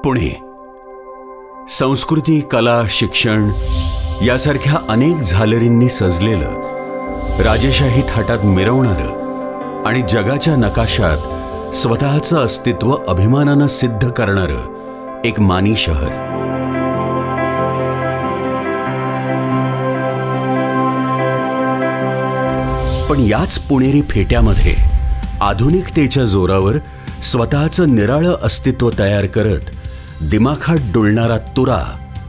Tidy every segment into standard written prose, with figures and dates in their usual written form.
पुणे संस्कृती, कला, शिक्षण यासारख्या अनेक झालरींनी सजलेलं, राजेशाही थाटात मिरवणारं आणि जगाच्या नकाशात स्वतःचं अस्तित्व अभिमानानं सिद्ध करणारं एक मानी शहर. पण याच पुणेरी फेट्यामध्ये आधुनिकतेच्या जोरावर स्वतःचं निराळं अस्तित्व तयार करत दिमाखात डुलणारा तुरा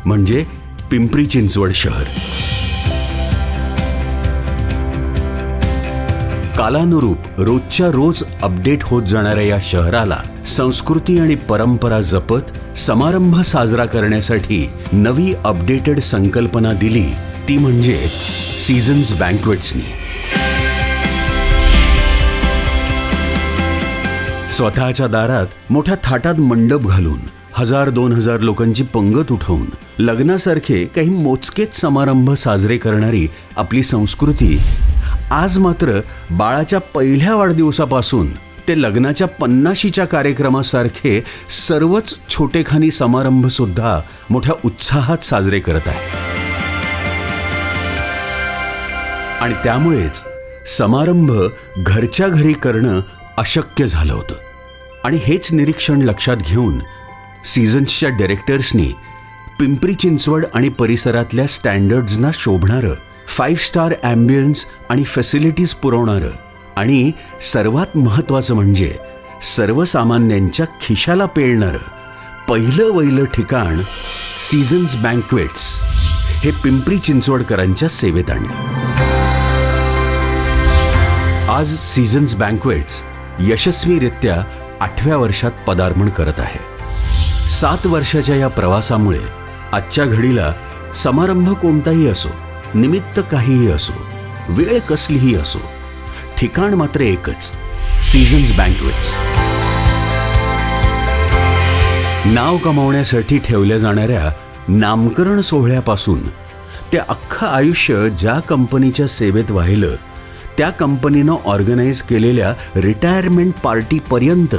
म्हणजे पिंपरी चिंचवड शहर. कालानुरूप रोजच्या रोज अपडेट होत जाणाऱ्या या शहराला संस्कृती आणि परंपरा जपत समारंभ साजरा करण्यासाठी नवी अपडेटेड संकल्पना दिली, ती म्हणजे सीझन्स बँक्वेट्सनी. स्वतःच्या दारात मोठ्या थाटात मंडप घालून 1000-2000 लोकांची पंगत उठवून लग्नासारखे काही मोजकेच समारंभ साजरे करणारी आपली संस्कृती आज मात्र बाळाच्या पहिल्या वाढदिवसापासून ते लग्नाच्या 50शीच्या कार्यक्रमासारखे सर्वच छोटेखानी समारंभ सुद्धा मोठ्या उत्साहात साजरे करत आहे. आणि त्यामुळेच समारंभ घरच्या घरी करणं अशक्य झालं होतं. आणि हेच निरीक्षण लक्षात घेऊन सीझन्सच्या डायरेक्टर्सनी पिंपरी चिंचवड आणि परिसरातल्या स्टँडर्ड्सना शोभणारं 5 स्टार ॲम्बियन्स आणि फॅसिलिटीज पुरवणारं आणि सर्वात महत्त्वाचं म्हणजे सर्वसामान्यांच्या खिशाला पेलणारं पहिलं वहिलं ठिकाण सीझन्स बँक्वेट्स हे पिंपरी चिंचवडकरांच्या सेवेत आणलं. आज सीझन्स बँक्वेट्स यशस्वीरित्या 8व्या वर्षात पदार्पण करत आहे. 7 वर्षाच्या या प्रवासामुळे आजच्या घडीला समारंभ कोणताही असो, निमित्त काहीही असो, वेळ कसलीही असो, ठिकाण मात्र एकच, सीझन्स बँक्वेट्स. नाव कमावण्यासाठी ठेवल्या जाणाऱ्या नामकरण सोहळ्यापासून ते अख्खं आयुष्य ज्या कंपनीच्या सेवेत वाहिलं त्या कंपनीनं ऑर्गनाईज केलेल्या रिटायरमेंट पार्टीपर्यंत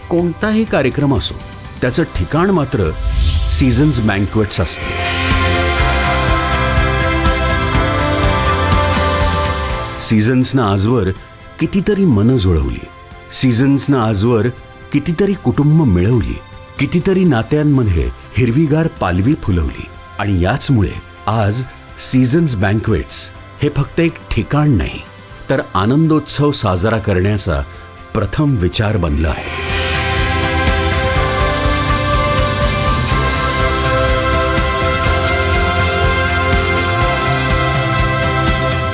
कोणताही कार्यक्रम असो, त्याचं ठिकाण मात्र सीझन्स बँक्वेट्स असते. सीझन्सनं आजवर कितीतरी मनं जुळवली, सीझन्सनं आजवर कितीतरी कुटुंब मिळवली, कितीतरी नात्यांमध्ये हिरवीगार पालवी फुलवली. आणि याचमुळे आज सीझन्स बँक्वेट्स हे फक्त एक ठिकाण नाही, तर आनंदोत्सव साजरा करण्याचा प्रथम विचार बनला आहे.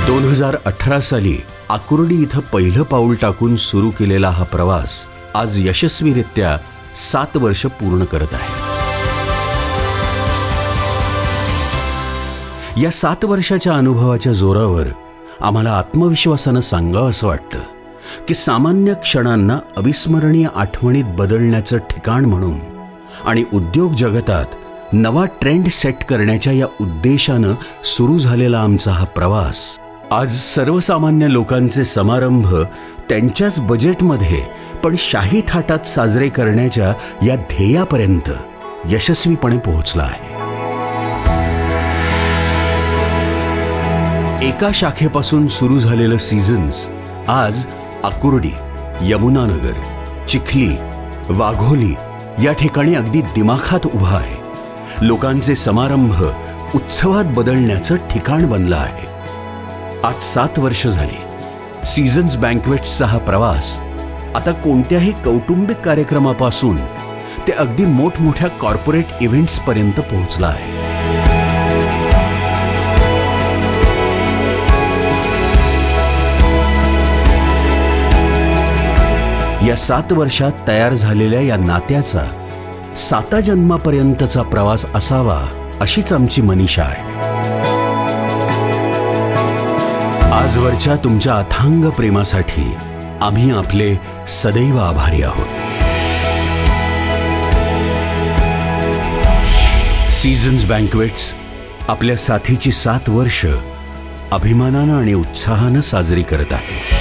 2018 साली आकुर्डी इथं पहिलं पाऊल टाकून सुरू केलेला हा प्रवास आज यशस्वीरित्या 7 वर्ष पूर्ण करत आहे. या 7 वर्षाच्या अनुभवाच्या जोरावर आम्हाला आत्मविश्वासानं सांगावं असं वाटतं की सामान्य क्षणांना अविस्मरणीय आठवणीत बदलण्याचं ठिकाण म्हणून आणि उद्योग जगतात नवा ट्रेंड सेट करण्याच्या या उद्देशानं सुरू झालेला आमचा हा प्रवास आज सर्वसामान्य लोकांचे समारंभ त्यांच्याच बजेटमध्ये पण शाही थाटात साजरे करण्याच्या या ध्येयापर्यंत यशस्वीपणे पोहोचला आहे. एका शाखेपासून सुरू झालेलं सीझन्स आज आकुर्डी, यमुनानगर, चिखली, वाघोली या ठिकाणी अगदी दिमाखात उभा आहे. लोकांचे समारंभ उत्सवात बदलण्याचं ठिकाण बनलं आहे. आज 7 वर्ष झाली. सीझन्स बँक्वेट्सचा हा प्रवास आता कोणत्याही कौटुंबिक कार्यक्रमापासून ते अगदी मोठमोठ्या कॉर्पोरेट इव्हेंट्सपर्यंत पोहोचला आहे. या 7 वर्षात तयार झालेल्या या नात्याचा 7 जन्मापर्यंतचा प्रवास असावा अशीच आमची मनीषा आहे. आजवरच्या तुमच्या अथांग प्रेमासाठी आम्ही आपले सदैव आभारी आहोत. सीझन्स बँक्वेट्स आपल्या साथीची 7 वर्ष अभिमानानं आणि उत्साहानं साजरी करत आहे.